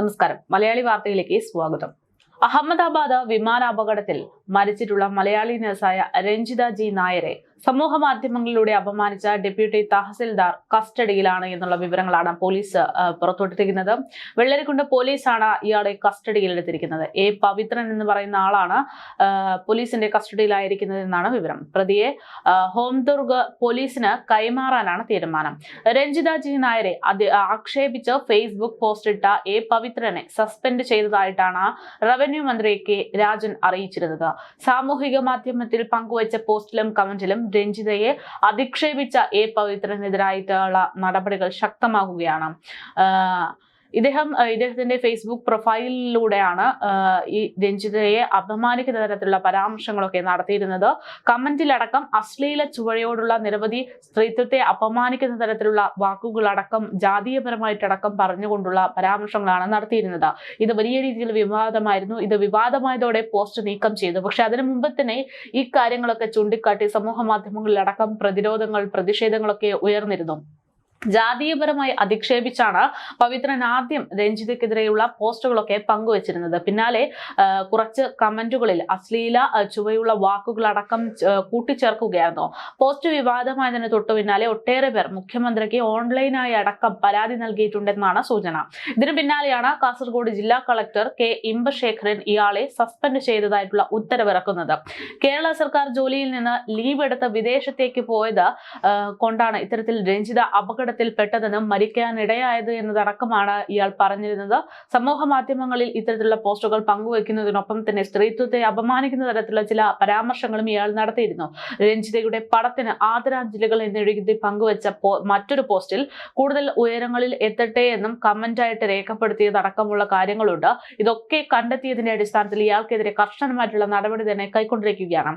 നമസ്കാരം. മലയാളി വാർത്തയിലേക്ക് സ്വാഗതം. അഹമ്മദാബാദ് വിമാനാപകടത്തിൽ മരിച്ചിട്ടുള്ള മലയാളി നഴ്സായ രഞ്ജിത ജി നായരെ സമൂഹ മാധ്യമങ്ങളിലൂടെ അപമാനിച്ച ഡെപ്യൂട്ടി തഹസിൽദാർ കസ്റ്റഡിയിലാണ് എന്നുള്ള വിവരങ്ങളാണ് പോലീസ് പുറത്തുവിട്ടിരിക്കുന്നത്. വെള്ളരിക്കുണ്ട് പോലീസാണ് ഇയാളെ കസ്റ്റഡിയിലെടുത്തിരിക്കുന്നത്. എ പവിത്രൻ എന്ന് പറയുന്ന ആളാണ് പോലീസിന്റെ കസ്റ്റഡിയിലായിരിക്കുന്നത് എന്നാണ് വിവരം. പ്രതിയെ ഹോംദുർഗ് പോലീസിന് കൈമാറാനാണ് തീരുമാനം. രഞ്ജിത ജി നായരെ ആക്ഷേപിച്ച് ഫേസ്ബുക്ക് പോസ്റ്റിട്ട എ പവിത്രനെ സസ്പെൻഡ് ചെയ്തതായിട്ടാണ് റവന്യൂ മന്ത്രി കെ രാജൻ അറിയിച്ചിരുന്നത്. സാമൂഹിക മാധ്യമത്തിൽ പങ്കുവച്ച പോസ്റ്റിലും കമന്റിലും രഞ്ജിതയെ അധിക്ഷേപിച്ച എ പവിത്രനെതിരായിട്ടുള്ള നടപടികൾ ശക്തമാകുകയാണ്. ഇദ്ദേഹത്തിന്റെ ഫേസ്ബുക്ക് പ്രൊഫൈലിലൂടെയാണ് ഈ രഞ്ജിതയെ അപമാനിക്കുന്ന തരത്തിലുള്ള പരാമർശങ്ങളൊക്കെ നടത്തിയിരുന്നത്. കമന്റിലടക്കം അശ്ലീല ചുവയോടുള്ള നിരവധി സ്ത്രീത്വത്തെ അപമാനിക്കുന്ന തരത്തിലുള്ള വാക്കുകളടക്കം ജാതീയപരമായിട്ടടക്കം പറഞ്ഞുകൊണ്ടുള്ള പരാമർശങ്ങളാണ് നടത്തിയിരുന്നത്. ഇത് വലിയ രീതിയിൽ വിവാദമായിരുന്നു. ഇത് വിവാദമായതോടെ പോസ്റ്റ് നീക്കം ചെയ്തു. പക്ഷെ അതിനു മുമ്പ് തന്നെ ഈ കാര്യങ്ങളൊക്കെ ചൂണ്ടിക്കാട്ടി സമൂഹ മാധ്യമങ്ങളിലടക്കം പ്രതിഷേധങ്ങളൊക്കെ ഉയർന്നിരുന്നു. ജാതീയപരമായി അധിക്ഷേപിച്ചാണ് പവിത്രൻ ആദ്യം രഞ്ജിതയ്ക്കെതിരെയുള്ള പോസ്റ്റുകളൊക്കെ പങ്കുവച്ചിരുന്നത്. പിന്നാലെ കുറച്ച് കമന്റുകളിൽ അശ്ലീല ചുവയുള്ള വാക്കുകളടക്കം കൂട്ടിച്ചേർക്കുകയായിരുന്നു. പോസ്റ്റ് വിവാദമായതിന് തൊട്ടു പിന്നാലെ ഒട്ടേറെ പേർ മുഖ്യമന്ത്രിക്ക് ഓൺലൈനായി അടക്കം പരാതി നൽകിയിട്ടുണ്ടെന്നാണ് സൂചന. ഇതിനു പിന്നാലെയാണ് കാസർഗോഡ് ജില്ലാ കളക്ടർ കെ ഇമ്പശേഖരൻ ഇയാളെ സസ്പെൻഡ് ചെയ്തതായിട്ടുള്ള ഉത്തരവിറക്കുന്നത്. കേരള സർക്കാർ ജോലിയിൽ നിന്ന് ലീവ് എടുത്ത് വിദേശത്തേക്ക് പോയത് കൊണ്ടാണ് ഇത്തരത്തിൽ രഞ്ജിത പെട്ടതെന്നും മരിക്കാനിടയായത് എന്നതടക്കമാണ് ഇയാൾ പറഞ്ഞിരുന്നത്. സമൂഹ മാധ്യമങ്ങളിൽ ഇത്തരത്തിലുള്ള പോസ്റ്റുകൾ പങ്കുവെക്കുന്നതിനൊപ്പം തന്നെ സ്ത്രീത്വത്തെ അപമാനിക്കുന്ന തരത്തിലുള്ള ചില പരാമർശങ്ങളും ഇയാൾ നടത്തിയിരുന്നു. രഞ്ജിതയുടെ പടത്തിന് ആദരാഞ്ജലികൾ എന്നെഴുതി പങ്കുവെച്ച മറ്റൊരു പോസ്റ്റിൽ കൂടുതൽ ഉയരങ്ങളിൽ എത്തട്ടെ എന്നും കമന്റായിട്ട് രേഖപ്പെടുത്തിയതടക്കമുള്ള കാര്യങ്ങളുണ്ട്. ഇതൊക്കെ കണ്ടെത്തിയതിന്റെ അടിസ്ഥാനത്തിൽ ഇയാൾക്കെതിരെ കർശനമായിട്ടുള്ള നടപടി തന്നെ കൈക്കൊണ്ടിരിക്കുകയാണ്.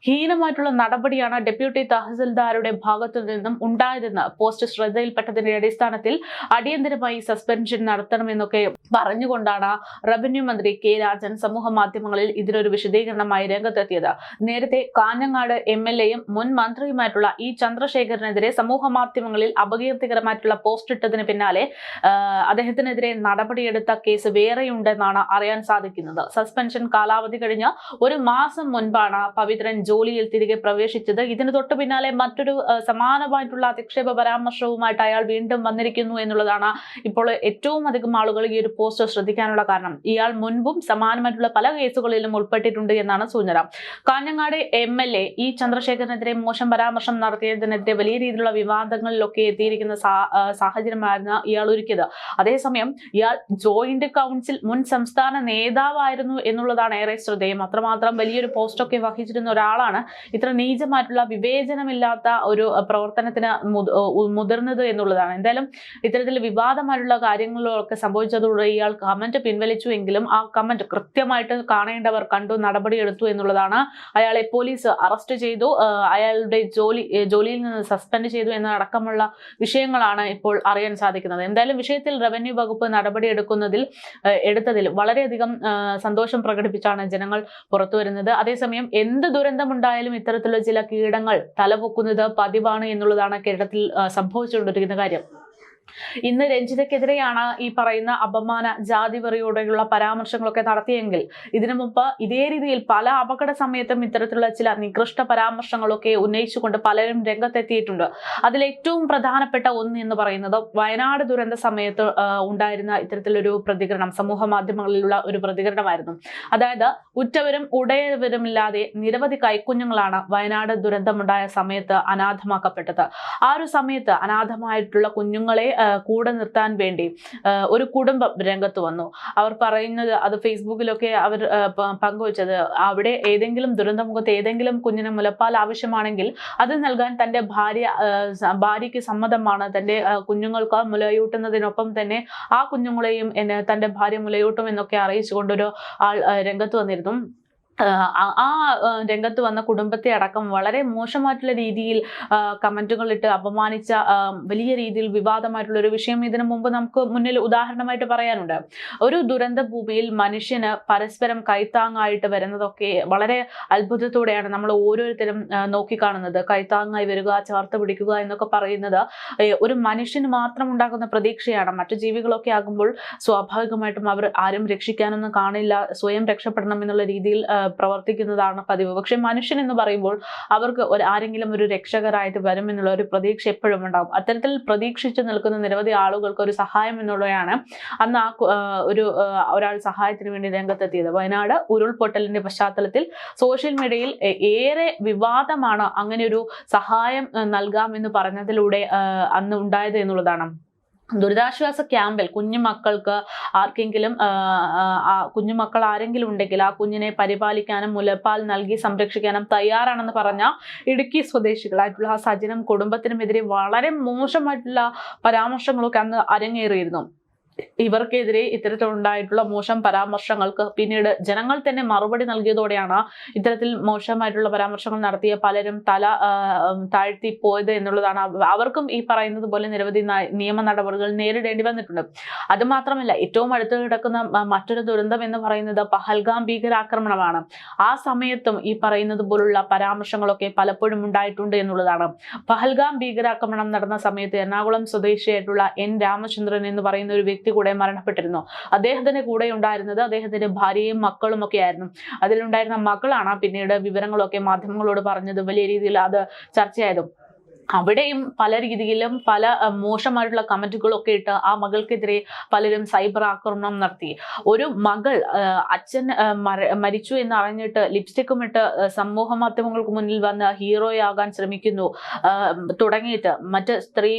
ഹീനമായിട്ടുള്ള നടപടിയാണ് ഡെപ്യൂട്ടി തഹസിൽദാരുടെ ഭാഗത്തു നിന്നും ഉണ്ടായതെന്ന് പോസ്റ്റ് ശ്രദ്ധയിൽപ്പെട്ടതിന്റെ അടിസ്ഥാനത്തിൽ അടിയന്തരമായി സസ്പെൻഷൻ നടത്തണമെന്നൊക്കെ പറഞ്ഞുകൊണ്ടാണ് റവന്യൂ മന്ത്രി കെ രാജൻ സമൂഹ മാധ്യമങ്ങളിൽ ഇതിനൊരു വിശദീകരണമായി രംഗത്തെത്തിയത്. നേരത്തെ കാഞ്ഞങ്ങാട് എംഎൽഎയും മുൻ മന്ത്രിയുമായിട്ടുള്ള ഇ ചന്ദ്രശേഖരനെതിരെ സമൂഹ മാധ്യമങ്ങളിൽ അപകീർത്തികരമായിട്ടുള്ള പോസ്റ്റ് ഇട്ടതിന് പിന്നാലെ അദ്ദേഹത്തിനെതിരെ നടപടിയെടുത്ത കേസ് വേറെയുണ്ടെന്നാണ് അറിയാൻ സാധിക്കുന്നത്. സസ്പെൻഷൻ കാലാവധി കഴിഞ്ഞ് ഒരു മാസം മുൻപാണ് പവിത്രൻ ജോലിയിൽ തിരികെ പ്രവേശിച്ചത്. ഇതിന് തൊട്ടു പിന്നാലെ മറ്റൊരു സമാനമായിട്ടുള്ള അധിക്ഷേപ പരാമർശവുമായിട്ട് അയാൾ വീണ്ടും വന്നിരിക്കുന്നു എന്നുള്ളതാണ് ഇപ്പോൾ ഏറ്റവും അധികം ആളുകൾ ഈ ഒരു പോസ്റ്റ് ശ്രദ്ധിക്കാനുള്ള കാരണം. ഇയാൾ മുൻപും സമാനമായിട്ടുള്ള പല കേസുകളിലും ഉൾപ്പെട്ടിട്ടുണ്ട് എന്നാണ് സൂചന. കാഞ്ഞങ്ങാട് എംഎൽഎ ഇ ചന്ദ്രശേഖരനെതിരെ മോശം പരാമർശം നടത്തിയതിനെതിരെ വലിയ രീതിയിലുള്ള വിവാദങ്ങളിലൊക്കെ എത്തിയിരിക്കുന്ന സാഹചര്യമായിരുന്നു ഇയാൾ ഒരുക്കിയത്. അതേസമയം ഇയാൾ ജോയിന്റ് കൗൺസിൽ മുൻ സംസ്ഥാന നേതാവായിരുന്നു എന്നുള്ളതാണ് ഏറെ ശ്രദ്ധേയം. അത്രമാത്രം വലിയൊരു പോസ്റ്റൊക്കെ വഹിച്ചിരുന്ന ഒരാളാണ് ഇത്ര നീചമായിട്ടുള്ള വിവേചനമില്ലാത്ത ഒരു പ്രവർത്തനത്തിന് മുതിർന്നത് എന്നുള്ളതാണ്. എന്തായാലും ഇത്തരത്തിൽ വിവാദമായിട്ടുള്ള കാര്യങ്ങളൊക്കെ സംഭവിച്ചതോടെ ഇയാൾ കമന്റ് പിൻവലിച്ചു എങ്കിലും ആ കമന്റ് കൃത്യമായിട്ട് കാണേണ്ടവർ കണ്ടു, നടപടിയെടുത്തു എന്നുള്ളതാണ്. അയാളെ പോലീസ് അറസ്റ്റ് ചെയ്തു, അയാളുടെ ജോലിയിൽ നിന്ന് സസ്പെൻഡ് ചെയ്തു എന്നതടക്കമുള്ള വിഷയങ്ങളാണ് ഇപ്പോൾ അറിയാൻ സാധിക്കുന്നത്. എന്തായാലും വിഷയത്തിൽ റവന്യൂ വകുപ്പ് നടപടി എടുത്തതിൽ വളരെയധികം സന്തോഷം പ്രകടിപ്പിച്ചാണ് ജനങ്ങൾ പുറത്തുവരുന്നത്. അതേസമയം എന്ത് ദുരന്തമുണ്ടായാലും ഇത്തരത്തിലുള്ള ചില കീടങ്ങൾ തലപൊക്കുന്നത് പതിവാണ് എന്നുള്ളതാണ് കേരളത്തിൽ സംഭവിച്ചുകൊണ്ടിരിക്കുന്ന കാര്യം. ഇന്ന് രഞ്ജിതയ്ക്കെതിരെയാണ് ഈ പറയുന്ന അപമാന ജാതിവെറിയോടെയുള്ള പരാമർശങ്ങളൊക്കെ നടത്തിയെങ്കിൽ ഇതിനു മുമ്പ് ഇതേ രീതിയിൽ പല അപകട സമയത്തും ഇത്തരത്തിലുള്ള ചില നികൃഷ്ട പരാമർശങ്ങളൊക്കെ ഉന്നയിച്ചുകൊണ്ട് പലരും രംഗത്തെത്തിയിട്ടുണ്ട്. അതിലേറ്റവും പ്രധാനപ്പെട്ട ഒന്ന് എന്ന് പറയുന്നത് വയനാട് ദുരന്ത സമയത്ത് ഉണ്ടായിരുന്ന ഇത്തരത്തിലൊരു പ്രതികരണം, സമൂഹ മാധ്യമങ്ങളിലുള്ള ഒരു പ്രതികരണമായിരുന്നു. അതായത് ഉറ്റവരും ഉടയവരുമില്ലാതെ നിരവധി കൈക്കുഞ്ഞുങ്ങളാണ് വയനാട് ദുരന്തമുണ്ടായ സമയത്ത് അനാഥമാക്കപ്പെട്ടത്. ആ ഒരു സമയത്ത് അനാഥമായിട്ടുള്ള കുഞ്ഞുങ്ങളെ കൂടെ നിർത്താൻ വേണ്ടി ഒരു കുടുംബം രംഗത്ത് വന്നു. അവർ പറയുന്നത്, അത് ഫേസ്ബുക്കിലൊക്കെ അവർ പങ്കുവച്ചത്, അവിടെ ഏതെങ്കിലും ദുരന്തമുഖത്ത് ഏതെങ്കിലും കുഞ്ഞിന് മുലപ്പാൽ ആവശ്യമാണെങ്കിൽ അത് നൽകാൻ തന്റെ ഭാര്യയ്ക്ക് സമ്മതമാണ്. തന്റെ കുഞ്ഞുങ്ങൾക്ക് മുലയൂട്ടുന്നതിനൊപ്പം തന്നെ ആ കുഞ്ഞുങ്ങളെയും തന്റെ ഭാര്യ മുലയൂട്ടും എന്നൊക്കെ അറിയിച്ചുകൊണ്ടൊരു ആൾ രംഗത്ത് വന്നിരുന്നു. രംഗത്ത് വന്ന കുടുംബത്തെ അടക്കം വളരെ മോശമായിട്ടുള്ള രീതിയിൽ കമന്റുകളിട്ട് അപമാനിച്ച വലിയ രീതിയിൽ വിവാദമായിട്ടുള്ള ഒരു വിഷയം ഇതിനു മുമ്പ് നമുക്ക് മുന്നിൽ ഉദാഹരണമായിട്ട് പറയാനുണ്ട്. ഒരു ദുരന്ത ഭൂമിയിൽ മനുഷ്യന് പരസ്പരം കൈത്താങ്ങായിട്ട് വരുന്നതൊക്കെ വളരെ അത്ഭുതത്തോടെയാണ് നമ്മൾ ഓരോരുത്തരും നോക്കിക്കാണുന്നത്. കൈത്താങ്ങായി വരിക, ചേർത്ത് പിടിക്കുക എന്നൊക്കെ പറയുന്നത് ഒരു മനുഷ്യന് മാത്രം ഉണ്ടാകുന്ന പ്രതീക്ഷയാണ്. മറ്റു ജീവികളൊക്കെ ആകുമ്പോൾ സ്വാഭാവികമായിട്ടും അവർ ആരും രക്ഷിക്കാനൊന്നും കാണില്ല, സ്വയം രക്ഷപ്പെടണം എന്നുള്ള രീതിയിൽ പ്രവർത്തിക്കുന്നതാണ് പതിവ്. പക്ഷെ മനുഷ്യൻ എന്ന് പറയുമ്പോൾ അവർക്ക് ആരെങ്കിലും ഒരു രക്ഷകരായിട്ട് വരുമെന്നുള്ള ഒരു പ്രതീക്ഷ എപ്പോഴും ഉണ്ടാകും. അത്തരത്തിൽ പ്രതീക്ഷിച്ചു നിൽക്കുന്ന നിരവധി ആളുകൾക്ക് ഒരു സഹായം എന്നുള്ളതാണ് അന്ന് ഒരാൾ സഹായത്തിന് വേണ്ടി രംഗത്തെത്തിയത്. വയനാട് ഉരുൾപൊട്ടലിന്റെ പശ്ചാത്തലത്തിൽ സോഷ്യൽ മീഡിയയിൽ ഏറെ വിവാദമാണ് അങ്ങനെ ഒരു സഹായം നൽകാമെന്ന് പറഞ്ഞതിലൂടെ അന്ന് ഉണ്ടായത് എന്നുള്ളതാണ്. ദുരിതാശ്വാസ ക്യാമ്പിൽ കുഞ്ഞുമക്കൾക്ക് ആർക്കെങ്കിലും കുഞ്ഞുമക്കൾ ആരെങ്കിലും ഉണ്ടെങ്കിൽ ആ കുഞ്ഞിനെ പരിപാലിക്കാനും മുലപ്പാൽ നൽകി സംരക്ഷിക്കാനും തയ്യാറാണെന്ന് പറഞ്ഞ ഇടുക്കി സ്വദേശികളായിട്ടുള്ള സജനും കുടുംബത്തിനുമെതിരെ വളരെ മോശമായിട്ടുള്ള പരാമർശങ്ങളൊക്കെ അന്ന് അരങ്ങേറിയിരുന്നു. ഇവർക്കെതിരെ ഇത്തരത്തിലുണ്ടായിട്ടുള്ള മോശം പരാമർശങ്ങൾക്ക് പിന്നീട് ജനങ്ങൾ തന്നെ മറുപടി നൽകിയതോടെയാണ് ഇത്തരത്തിൽ മോശമായിട്ടുള്ള പരാമർശങ്ങൾ നടത്തിയ പലരും തല താഴ്ത്തിപ്പോയത് എന്നുള്ളതാണ്. അവർക്കും ഈ പറയുന്നത് പോലെ നിരവധി നിയമ നടപടികൾ നേരിടേണ്ടി വന്നിട്ടുണ്ട്. അത് മാത്രമല്ല, ഏറ്റവും അടുത്ത് കിടക്കുന്ന മറ്റൊരു ദുരന്തം എന്ന് പറയുന്നത് പഹൽഗാം ഭീകരാക്രമണമാണ്. ആ സമയത്തും ഈ പറയുന്നത് പോലുള്ള പരാമർശങ്ങളൊക്കെ പലപ്പോഴും ഉണ്ടായിട്ടുണ്ട് എന്നുള്ളതാണ്. പഹൽഗാം ഭീകരാക്രമണം നടന്ന സമയത്ത് എറണാകുളം സ്വദേശിയായിട്ടുള്ള എൻ രാമചന്ദ്രൻ എന്ന് പറയുന്ന ഒരു വ്യക്തി കൂടെ മരണപ്പെട്ടിരുന്നു. അദ്ദേഹത്തിന്റെ കൂടെ ഉണ്ടായിരുന്നത് അദ്ദേഹത്തിന്റെ ഭാര്യയും മക്കളും ഒക്കെ ആയിരുന്നു. അതിലുണ്ടായിരുന്ന മക്കളാണ് പിന്നീട് വിവരങ്ങളൊക്കെ മാധ്യമങ്ങളോട് പറഞ്ഞത്. വലിയ രീതിയിൽ അത് ചർച്ചയായതും അവിടെയും പല രീതിയിലും പല മോശമായിട്ടുള്ള കമന്റുകളൊക്കെ ഇട്ട് ആ മകൾക്കെതിരെ പലരും സൈബർ ആക്രമണം നടത്തി. ഒരു മകൾ അച്ഛൻ മരിച്ചു എന്ന് അറിഞ്ഞിട്ട് ലിപ്സ്റ്റിക്കും ഇട്ട് സമൂഹ മാധ്യമങ്ങൾക്ക് മുന്നിൽ വന്ന് ഹീറോയാകാൻ ശ്രമിക്കുന്നു തുടങ്ങിയിട്ട് മറ്റ്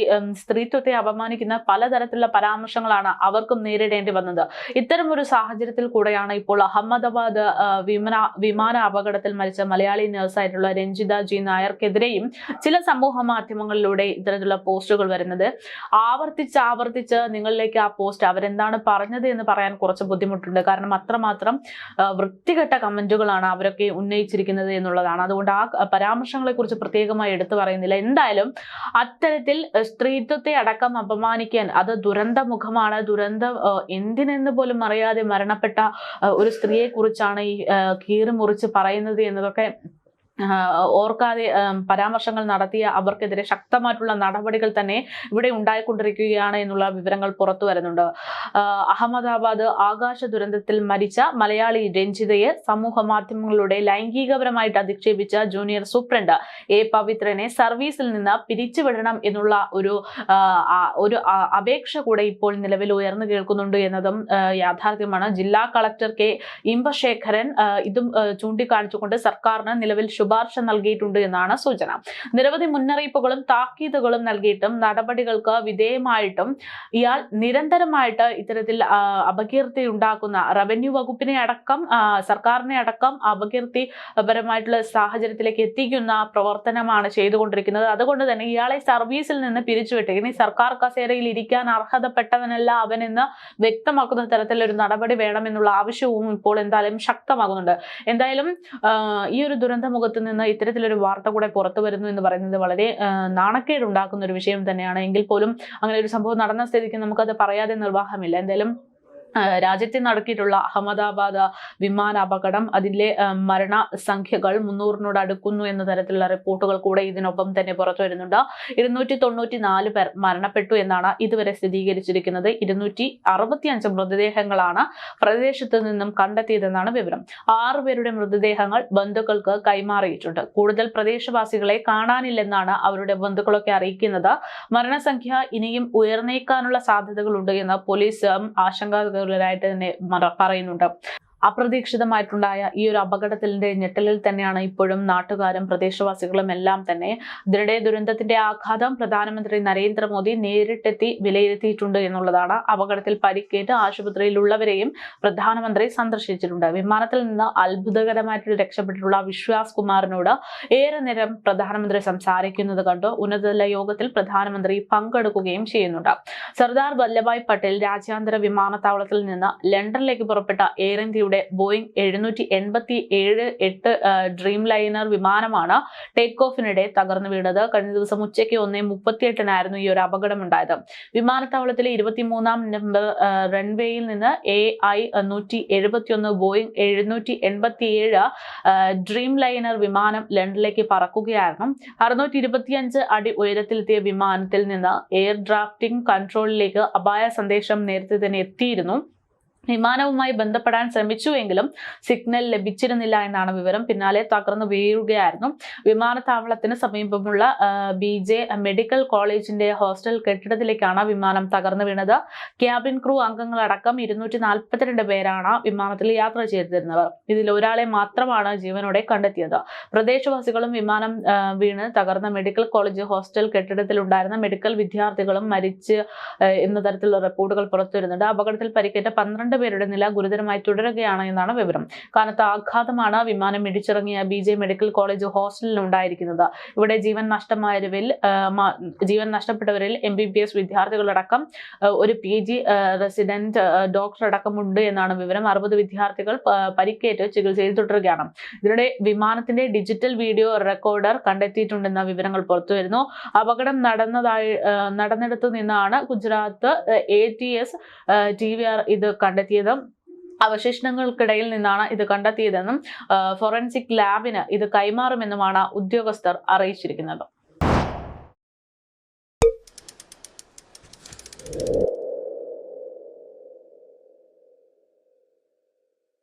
സ്ത്രീത്വത്തെ അപമാനിക്കുന്ന പലതരത്തിലുള്ള പരാമർശങ്ങളാണ് അവർക്കും നേരിടേണ്ടി വന്നത്. ഇത്തരം ഒരു സാഹചര്യത്തിൽ കൂടെയാണ് ഇപ്പോൾ അഹമ്മദാബാദ് വിമാന അപകടത്തിൽ മരിച്ച മലയാളി നഴ്സായിട്ടുള്ള രഞ്ജിത ജി നായർക്കെതിരെയും ചില സമൂഹ മാധ്യമങ്ങളിലൂടെ ഇത്തരത്തിലുള്ള പോസ്റ്റുകൾ വരുന്നത്. ആവർത്തിച്ച് നിങ്ങളിലേക്ക് ആ പോസ്റ്റ് അവരെന്താണ് പറഞ്ഞത് എന്ന് പറയാൻ കുറച്ച് ബുദ്ധിമുട്ടുണ്ട്. കാരണം അത്രമാത്രം വൃത്തികെട്ട കമന്റുകളാണ് അവരൊക്കെ ഉന്നയിച്ചിരിക്കുന്നത് എന്നുള്ളതാണ്. അതുകൊണ്ട് ആ പരാമർശങ്ങളെ കുറിച്ച് പ്രത്യേകമായി എടുത്തു പറയുന്നില്ല. എന്തായാലും അത്തരത്തിൽ സ്ത്രീത്വത്തെ അടക്കം അപമാനിക്കാൻ, അത് ദുരന്തമുഖമാണ്, ദുരന്തം എന്തിനെന്ന് പോലും അറിയാതെ മരണപ്പെട്ട ഒരു സ്ത്രീയെ കുറിച്ചാണ് ഈ കീറി മുറിച്ച് പറയുന്നത് എന്നതൊക്കെ ഓർക്കാതെ പരാമർശങ്ങൾ നടത്തിയ അവർക്കെതിരെ ശക്തമായിട്ടുള്ള നടപടികൾ തന്നെ ഇവിടെ ഉണ്ടായിക്കൊണ്ടിരിക്കുകയാണ് എന്നുള്ള വിവരങ്ങൾ പുറത്തു വരുന്നുണ്ട്. അഹമ്മദാബാദ് ആകാശ ദുരന്തത്തിൽ മരിച്ച മലയാളി രഞ്ജിതയെ സമൂഹ മാധ്യമങ്ങളിലൂടെ ലൈംഗികപരമായിട്ട് അധിക്ഷേപിച്ച ജൂനിയർ സൂപ്രണ്ട് എ പവിത്രനെ സർവീസിൽ നിന്ന് പിരിച്ചുവിടണം എന്നുള്ള ഒരു അപേക്ഷ കൂടെ ഇപ്പോൾ നിലവിൽ ഉയർന്നു കേൾക്കുന്നുണ്ട് എന്നതും യാഥാർത്ഥ്യമാണ്. ജില്ലാ കളക്ടർ കെ ഇമ്പശേഖരൻ ഇതും ചൂണ്ടിക്കാണിച്ചുകൊണ്ട് സർക്കാരിന് നിലവിൽ ശുപാർശ നൽകിയിട്ടുണ്ട് എന്നാണ് സൂചന. നിരവധി മുന്നറിയിപ്പുകളും താക്കീതുകളും നൽകിയിട്ടും നടപടികൾക്ക് വിധേയമായിട്ടും ഇയാൾ നിരന്തരമായിട്ട് ഇത്തരത്തിൽ അപകീർത്തി ഉണ്ടാക്കുന്ന റവന്യൂ വകുപ്പിനെ അടക്കം സർക്കാരിനെ അടക്കം അപകീർത്തിപരമായിട്ടുള്ള സാഹചര്യത്തിലേക്ക് എത്തിക്കുന്ന പ്രവർത്തനമാണ് ചെയ്തുകൊണ്ടിരിക്കുന്നത്. അതുകൊണ്ട് തന്നെ ഇയാളെ സർവീസിൽ നിന്ന് പിരിച്ചുവിട്ട് ഇനി സർക്കാർ കസേരയിൽ ഇരിക്കാൻ അർഹതപ്പെട്ടവനല്ല അവനെന്ന് വ്യക്തമാക്കുന്ന തരത്തിലൊരു നടപടി വേണമെന്നുള്ള ആവശ്യവും ഇപ്പോൾ എന്തായാലും ശക്തമാകുന്നുണ്ട്. എന്തായാലും ഈ ഒരു ദുരന്ത മുഖത്ത് നിന്ന് ഇത്തരത്തിലൊരു വാർത്ത കൂടെ പുറത്തു വരുന്നു എന്ന് പറയുന്നത് വളരെ നാണക്കേട് ഉണ്ടാക്കുന്ന ഒരു വിഷയം തന്നെയാണ്. എങ്കിൽ പോലും അങ്ങനെ ഒരു സംഭവം നടന്ന സ്ഥിതിക്ക് നമുക്കത് പറയാതെ നിർവാഹമില്ല. എന്തായാലും രാജ്യത്തെ നടക്കിയിട്ടുള്ള അഹമ്മദാബാദ് വിമാന അപകടം, അതിലെ മരണസംഖ്യകൾ 300 അടുക്കുന്നു എന്ന തരത്തിലുള്ള റിപ്പോർട്ടുകൾ കൂടെ ഇതിനൊപ്പം തന്നെ പുറത്തു വരുന്നുണ്ട്. 294 പേർ മരണപ്പെട്ടു എന്നാണ് ഇതുവരെ സ്ഥിരീകരിച്ചിരിക്കുന്നത്. 265 മൃതദേഹങ്ങളാണ് പ്രദേശത്ത് നിന്നും കണ്ടെത്തിയതെന്നാണ് വിവരം. 6 പേരുടെ മൃതദേഹങ്ങൾ ബന്ധുക്കൾക്ക് കൈമാറിയിട്ടുണ്ട്. കൂടുതൽ പ്രദേശവാസികളെ കാണാനില്ലെന്നാണ് അവരുടെ ബന്ധുക്കളൊക്കെ അറിയിക്കുന്നത്. മരണസംഖ്യ ഇനിയും ഉയർന്നേക്കാനുള്ള സാധ്യതകളുണ്ട് എന്ന് പോലീസ് ആശങ്ക തന്നെ പറയുന്നുണ്ട്. അപ്രതീക്ഷിതമായിട്ടുണ്ടായ ഈ ഒരു അപകടത്തിന്റെ ഞെട്ടലിൽ തന്നെയാണ് ഇപ്പോഴും നാട്ടുകാരും പ്രദേശവാസികളും എല്ലാം തന്നെ. ഇതിനിടെ ദുരന്തത്തിന്റെ ആഘാതം പ്രധാനമന്ത്രി നരേന്ദ്രമോദി നേരിട്ടെത്തി വിലയിരുത്തിയിട്ടുണ്ട് എന്നുള്ളതാണ്. അപകടത്തിൽ പരിക്കേറ്റ് ആശുപത്രിയിലുള്ളവരെയും പ്രധാനമന്ത്രി സന്ദർശിച്ചിട്ടുണ്ട്. വിമാനത്തിൽ നിന്ന് അത്ഭുതകരമായിട്ട് രക്ഷപ്പെട്ടിട്ടുള്ള വിശ്വാസ് കുമാറിനോട് ഏറെ നേരം പ്രധാനമന്ത്രി സംസാരിക്കുന്നത് കണ്ടു. ഉന്നതതല യോഗത്തിൽ പ്രധാനമന്ത്രി പങ്കെടുക്കുകയും ചെയ്യുന്നുണ്ട്. സർദാർ വല്ലഭായ് പട്ടേൽ രാജ്യാന്തര വിമാനത്താവളത്തിൽ നിന്ന് ലണ്ടനിലേക്ക് പുറപ്പെട്ട എയർ ഇന്ത്യയുടെ കമ്പനിയുടെ ബോയിങ് 787-8 ഡ്രീം ലൈനർ വിമാനമാണ് ടേക്ക് ഓഫിനിടെ തകർന്നു വീണത്. കഴിഞ്ഞ ദിവസം ഉച്ചയ്ക്ക് 1:38 ഈ ഒരു അപകടമുണ്ടായത്. വിമാനത്താവളത്തിലെ 23-ാം നമ്പർ റൺവേയിൽ നിന്ന് AI-171 ബോയിങ് 787 ഡ്രീം ലൈനർ വിമാനം ലണ്ടനിലേക്ക് പറക്കുകയായിരുന്നു. 625 അടി ഉയരത്തിലെത്തിയ വിമാനത്തിൽ നിന്ന് എയർ ട്രാഫിക് കൺട്രോളിലേക്ക് അപായ സന്ദേശം നേരത്തെ തന്നെ എത്തിയിരുന്നു. വിമാനവുമായി ബന്ധപ്പെടാൻ ശ്രമിച്ചുവെങ്കിലും സിഗ്നൽ ലഭിച്ചിരുന്നില്ല എന്നാണ് വിവരം. പിന്നാലെ തകർന്നു വീഴുകയായിരുന്നു. വിമാനത്താവളത്തിന് സമീപമുള്ള BJ മെഡിക്കൽ കോളേജിന്റെ ഹോസ്റ്റൽ കെട്ടിടത്തിലേക്കാണ് വിമാനം തകർന്നു വീണത്. ക്യാബിൻ ക്രൂ അംഗങ്ങളടക്കം 242 പേരാണ് വിമാനത്തിൽ യാത്ര ചെയ്തിരുന്നവർ. ഇതിൽ ഒരാളെ മാത്രമാണ് ജീവനോടെ കണ്ടെത്തിയത്. പ്രദേശവാസികളും വിമാനം വീണ് തകർന്ന മെഡിക്കൽ കോളേജ് ഹോസ്റ്റൽ കെട്ടിടത്തിലുണ്ടായിരുന്ന മെഡിക്കൽ വിദ്യാർത്ഥികളും മരിച്ച് എന്ന തരത്തിലുള്ള റിപ്പോർട്ടുകൾ പുറത്തുവരുന്നുണ്ട്. അപകടത്തിൽ പരിക്കേറ്റ 12 പേരുടെ നില ഗുരുതരമായി തുടരുകയാണ് എന്നാണ് വിവരം. കനത്ത ആഘാതമാണ് വിമാനം ഇടിച്ചിറങ്ങിയ BJ മെഡിക്കൽ കോളേജ് ഹോസ്റ്റലിൽ ഉണ്ടായിരിക്കുന്നത്. ഇവിടെ ജീവൻ നഷ്ടപ്പെട്ടവരിൽ MBBS വിദ്യാർത്ഥികളടക്കം ഒരു PG റെസിഡന്റ് ഡോക്ടർ അടക്കമുണ്ട് എന്നാണ് വിവരം. 60 വിദ്യാർത്ഥികൾ പരിക്കേറ്റ് ചികിത്സയിൽ തുടരുകയാണ്. ഇതിനിടെ വിമാനത്തിന്റെ ഡിജിറ്റൽ വീഡിയോ റെക്കോർഡർ കണ്ടെത്തിയിട്ടുണ്ടെന്ന വിവരങ്ങൾ പുറത്തുവരുന്നു. അപകടം നടന്നിടത്തു നിന്നാണ് ഗുജറാത്ത് ATS TVR ഇത് കണ്ടെത്തിയത്. അവശിഷ്ടങ്ങൾക്കിടയിൽ നിന്നാണ് ഇത് കണ്ടെത്തിയതെന്നും ഫോറൻസിക് ലാബിന് ഇത് കൈമാറുമെന്നുമാണ് ഉദ്യോഗസ്ഥർ അറിയിച്ചിരിക്കുന്നത്.